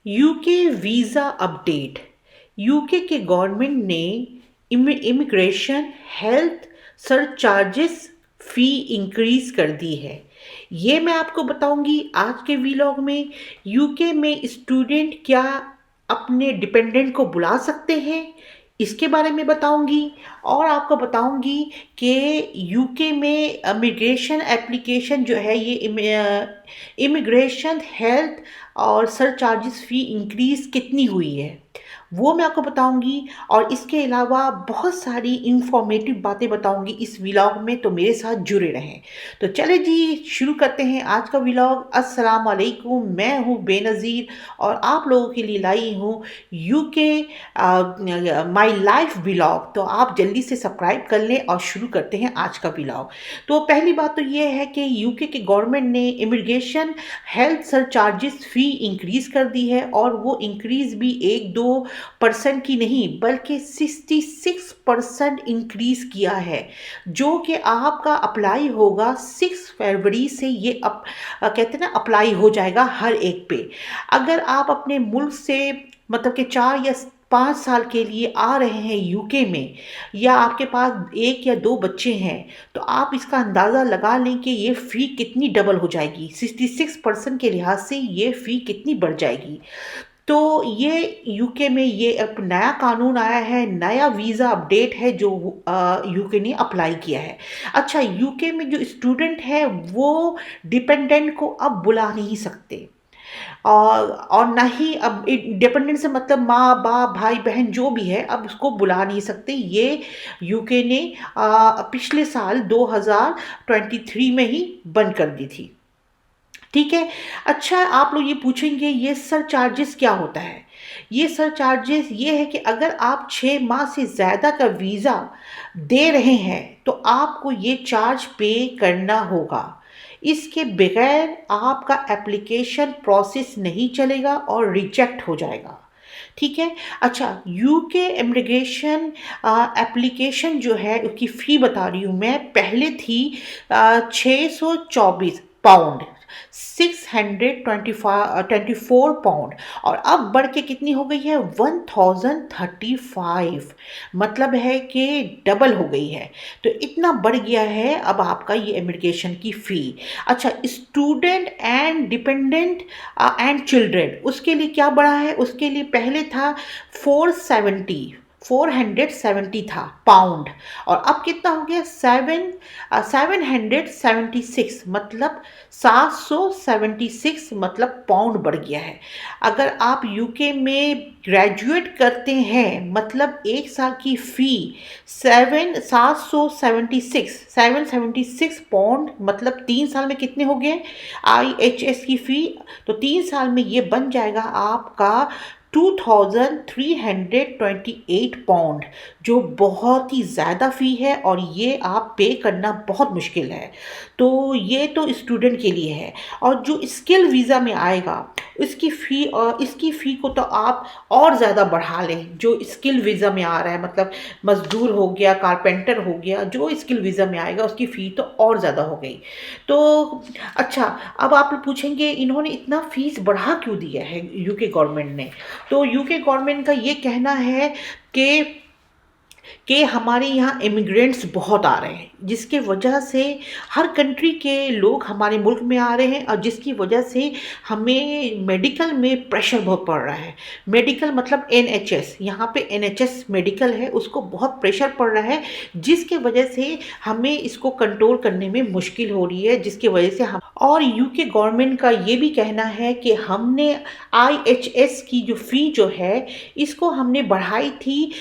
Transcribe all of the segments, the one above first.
UK visa update. UK के government ने immigration health surcharges फ़ी increase कर दी है। ये मैं आपको बताऊंगी आज के वीलॉग में। यूके में स्टूडेंट क्या अपने डिपेंडेंट को बुला सकते हैं, इसके बारे में बताऊंगी। और आपको बताऊंगी कि यूके में इमिग्रेशन एप्लीकेशन जो है ये इमिग्रेशन हेल्थ और सरचार्जेस फ़ी इंक्रीज़ कितनी हुई है, वो मैं आपको बताऊंगी। और इसके अलावा बहुत सारी इंफॉर्मेटिव बातें बताऊंगी इस व्लॉग में, तो मेरे साथ जुड़े रहें। तो चले जी, शुरू करते हैं आज का व्लॉग। अस्सलाम वालेकुम, मैं हूँ बेनज़ीर और आप लोगों के लिए लाई हूँ यूके माई लाइफ व्लॉग। तो आप जल्दी से सब्सक्राइब कर लें और शुरू करते हैं आज का व्लॉग। तो पहली बात तो ये है कि यूके के गवर्नमेंट ने इमिग्रेशन हेल्थ सरचार्जेस फ़ी इंक्रीज़ कर दी है, और वो इंक्रीज़ भी 1-2% की नहीं बल्कि 66% इंक्रीज़ किया है, जो कि आपका अप्लाई होगा 6 फरवरी से। ये कहते हैं ना, अप्लाई हो जाएगा हर एक पे। अगर आप अपने मुल्क से मतलब कि 4 या 5 साल के लिए आ रहे हैं यूके में, या आपके पास 1 या 2 बच्चे हैं, तो आप इसका अंदाज़ा लगा लें कि ये फ़ी कितनी डबल हो जाएगी। 66% के लिहाज से ये फ़ी कितनी बढ़ जाएगी। तो ये यूके में ये अब नया कानून आया है, नया वीज़ा अपडेट है जो यूके ने अप्लाई किया है। अच्छा, यूके में जो स्टूडेंट है वो डिपेंडेंट को अब बुला नहीं सकते, और ना ही अब डिपेंडेंट से मतलब माँ बाप भाई बहन जो भी है अब उसको बुला नहीं सकते। ये यूके ने पिछले साल 2023 में ही बंद कर दी थी। ठीक है। अच्छा, आप लोग ये पूछेंगे ये सर चार्जेस क्या होता है। ये सर चार्जेस ये है कि अगर आप 6 माह से ज़्यादा का वीज़ा दे रहे हैं तो आपको ये चार्ज पे करना होगा। इसके बगैर आपका एप्लीकेशन प्रोसेस नहीं चलेगा और रिजेक्ट हो जाएगा। ठीक है। अच्छा, यूके इमिग्रेशन एप्लीकेशन जो है उसकी फ़ी बता रही हूँ मैं। पहले थी 624 पाउंड, 624 पाउंड, और अब बढ़ के कितनी हो गई है 1035। मतलब है कि डबल हो गई है। तो इतना बढ़ गया है अब आपका ये इमिग्रेशन की फ़ी। अच्छा, student and dependent and children, उसके लिए क्या बढ़ा है। उसके लिए पहले था 470 था पाउंड, और अब कितना हो गया 776, मतलब 776 मतलब पाउंड बढ़ गया है। अगर आप यूके में ग्रेजुएट करते हैं मतलब 1 साल की फ़ी 776 पाउंड, मतलब 3 साल में कितने हो गए IHS की फ़ी। तो 3 साल में ये बन जाएगा आपका 2328 पाउंड, जो बहुत ही ज़्यादा फ़ी है और ये आप पे करना बहुत मुश्किल है। तो ये तो स्टूडेंट के लिए है। और जो स्किल वीज़ा में आएगा इसकी फ़ी को तो आप और ज़्यादा बढ़ा लें। जो स्किल वीज़ा में आ रहा है, मतलब मज़दूर हो गया, कारपेंटर हो गया, जो स्किल वीज़ा में आएगा उसकी फ़ी तो और ज़्यादा हो गई। तो अच्छा, अब आप पूछेंगे इन्होंने इतना फ़ीस बढ़ा क्यों दिया है यूके गवर्नमेंट ने। तो यूके गवर्नमेंट का ये कहना है कि हमारे यहाँ इमिग्रेंट्स बहुत आ रहे हैं, जिसके वजह से हर कंट्री के लोग हमारे मुल्क में आ रहे हैं, और जिसकी वजह से हमें मेडिकल में प्रेशर बहुत पड़ रहा है। मेडिकल मतलब NHS, यहाँ पे NHS मेडिकल है, उसको बहुत प्रेशर पड़ रहा है, जिसके वजह से हमें इसको कंट्रोल करने में मुश्किल हो रही है, जिसकी वजह से हम। और यूके गवर्नमेंट का ये भी कहना है कि हमने IHS की जो फ़ी जो है इसको हमने बढ़ाई थी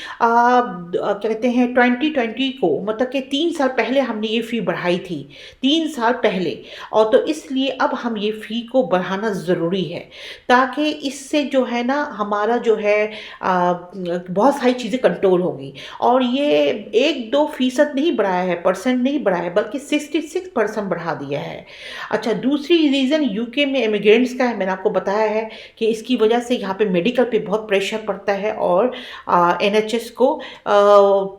कहते हैं 2020 को, मतलब कि 3 साल पहले हमने ये फ़ी बढ़ाई थी, 3 साल पहले। और तो इसलिए अब हम ये फ़ी को बढ़ाना ज़रूरी है, ताकि इससे जो है ना हमारा जो है बहुत सारी चीज़ें कंट्रोल होगी। और ये 1-2% नहीं बढ़ाया है, परसेंट नहीं बढ़ाया है, बल्कि 66% बढ़ा दिया है। अच्छा, दूसरी रीज़न यूके में इमिग्रेंट्स का है, मैंने आपको बताया है कि इसकी वजह से यहाँ पे मेडिकल पे बहुत प्रेशर पड़ता है, और NHS को,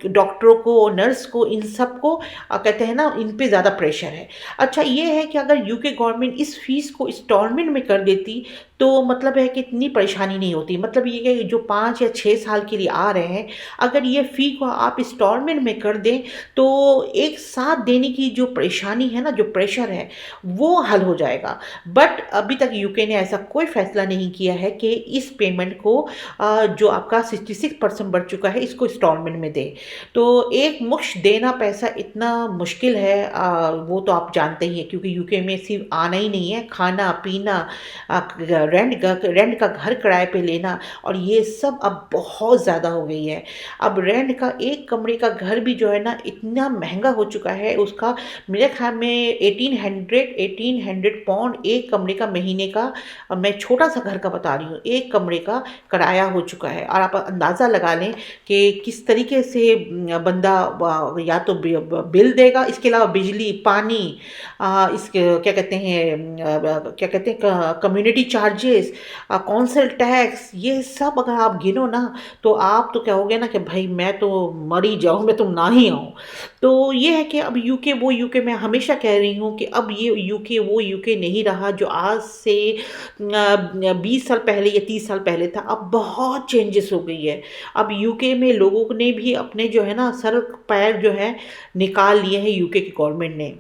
डॉक्टरों को, नर्स को, इन सब को कहते हैं ना, इन पे ज़्यादा प्रेशर है। अच्छा, ये है कि अगर यूके गवर्नमेंट इस फीस को इंस्टॉलमेंट में कर देती तो मतलब है कि इतनी परेशानी नहीं होती। मतलब ये कि जो 5 या 6 साल के लिए आ रहे हैं, अगर ये फ़ी को आप इंस्टॉलमेंट में कर दें, तो एक साथ देने की जो परेशानी है ना, जो प्रेशर है, वो हल हो जाएगा। बट अभी तक यूके ने ऐसा कोई फ़ैसला नहीं किया है कि इस पेमेंट को जो आपका 66% बढ़ चुका है, इसको इंस्टॉलमेंट में दें। तो एक मुश्त देना पैसा इतना मुश्किल है, वो तो आप जानते ही हैं, क्योंकि यूके में सिर्फ आना ही नहीं है, खाना पीना, रेंट का घर किराए पे लेना, और ये सब अब बहुत ज़्यादा हो गई है। अब रेंट का एक कमरे का घर भी जो है ना इतना महंगा हो चुका है, उसका मेरे ख्याल में 1800 पाउंड एक कमरे का महीने का। मैं छोटा सा घर का बता रही हूँ, एक कमरे का किराया हो चुका है। और आप अंदाज़ा लगा लें कि किस तरीके से बंदा या तो बिल देगा, इसके अलावा बिजली पानी, इसके क्या कहते हैं, क्या कहते हैं, कम्युनिटी चार्जेस, कौंसल टैक्स, ये सब अगर आप गिनो ना, तो आप तो कहोगे ना कि भाई मैं तो मर ही जाऊँ, मैं तो ना ही आऊँ। तो ये है कि अब यूके वो यूके, मैं हमेशा कह रही हूँ कि अब ये यूके वो यूके नहीं रहा जो आज से 20 साल पहले या 30 साल पहले था। अब बहुत चेंजेस हो गई है। अब यूके में लोगों ने भी अपने जो है ना सर पैर जो है निकाल लिए हैं यूके की गवर्नमेंट ने।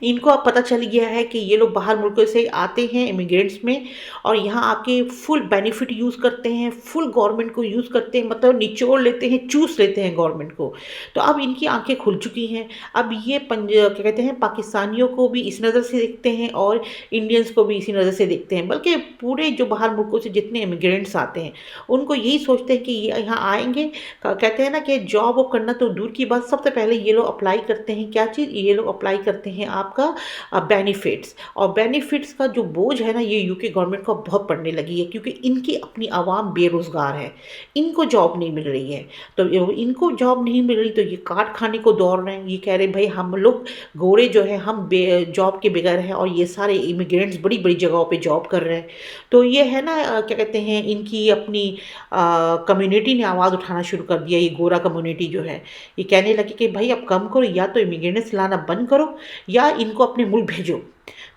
इनको अब पता चल गया है कि ये लोग बाहर मुल्कों से आते हैं इमिग्रेंट्स में, और यहाँ आके फुल बेनिफिट यूज़ करते हैं, फुल गवर्नमेंट को यूज़ करते हैं, मतलब निचोड़ लेते हैं, चूस लेते हैं गवर्नमेंट को। तो अब इनकी आंखें खुल चुकी हैं। अब ये क्या कहते हैं, पाकिस्तानियों को भी इस नज़र से देखते हैं और इंडियंस को भी इसी नज़र से देखते हैं, बल्कि पूरे जो बाहर मुल्कों से जितने इमिग्रेंट्स आते हैं उनको यही सोचते हैं कि ये यहाँ आएंगे। कहते हैं ना कि जॉब वॉब करना तो दूर की बात, सबसे पहले ये लोग अप्लाई करते हैं क्या चीज़, ये लोग अप्लाई करते हैं आपका बेनिफिट्स। और बेनिफिट्स का जो बोझ है ना, ये यूके गवर्नमेंट को बहुत पड़ने लगी है, क्योंकि इनकी अपनी आवाम बेरोज़गार है, इनको जॉब नहीं मिल रही है। तो इनको जॉब नहीं मिल रही, तो ये काट खाने को दौड़ रहे हैं। ये कह रहे हैं भाई हम लोग गोरे जो है हम जॉब के बगैर हैं, और ये सारे इमिग्रेंट्स बड़ी बड़ी जगहों पे जॉब कर रहे हैं। तो ये है ना, क्या कहते हैं, इनकी अपनी कम्युनिटी ने आवाज़ उठाना शुरू कर दिया। ये गोरा कम्युनिटी जो है, ये कहने लगे कि भाई अब कम करो, या तो इमिग्रेंट्स लाना बंद करो या इनको अपने मुल्क भेजो।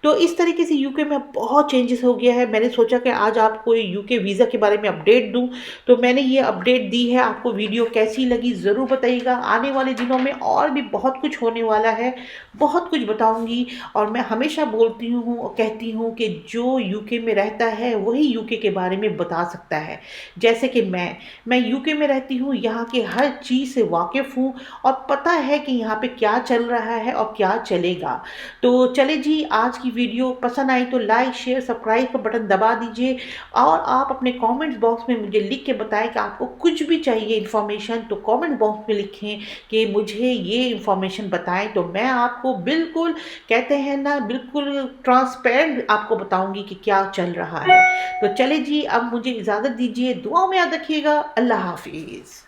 तो इस तरीके से यूके में बहुत चेंजेस हो गया है। मैंने सोचा कि आज आपको यूके वीज़ा के बारे में अपडेट दूं, तो मैंने ये अपडेट दी है। आपको वीडियो कैसी लगी ज़रूर बताइएगा। आने वाले दिनों में और भी बहुत कुछ होने वाला है, बहुत कुछ बताऊंगी। और मैं हमेशा बोलती हूँ और कहती हूँ कि जो यूके में रहता है वही यूके के बारे में बता सकता है। जैसे कि मैं यूके में रहती हूँ, यहाँ के हर चीज़ से वाकिफ़ हूँ, और पता है कि यहाँ पे क्या चल रहा है और क्या चलेगा। तो चले जी, आज की वीडियो पसंद आई तो लाइक शेयर सब्सक्राइब का बटन दबा दीजिए, और आप अपने कमेंट्स बॉक्स में मुझे लिख के बताएं कि आपको कुछ भी चाहिए इन्फॉर्मेशन, तो कमेंट बॉक्स में लिखें कि मुझे ये इन्फॉर्मेशन बताएं, तो मैं आपको बिल्कुल, कहते हैं ना, बिल्कुल ट्रांसपेरेंट आपको बताऊंगी कि क्या चल रहा है। तो चले जी, अब मुझे इजाज़त दीजिए, दुआ में याद रखिएगा। अल्लाह हाफिज़।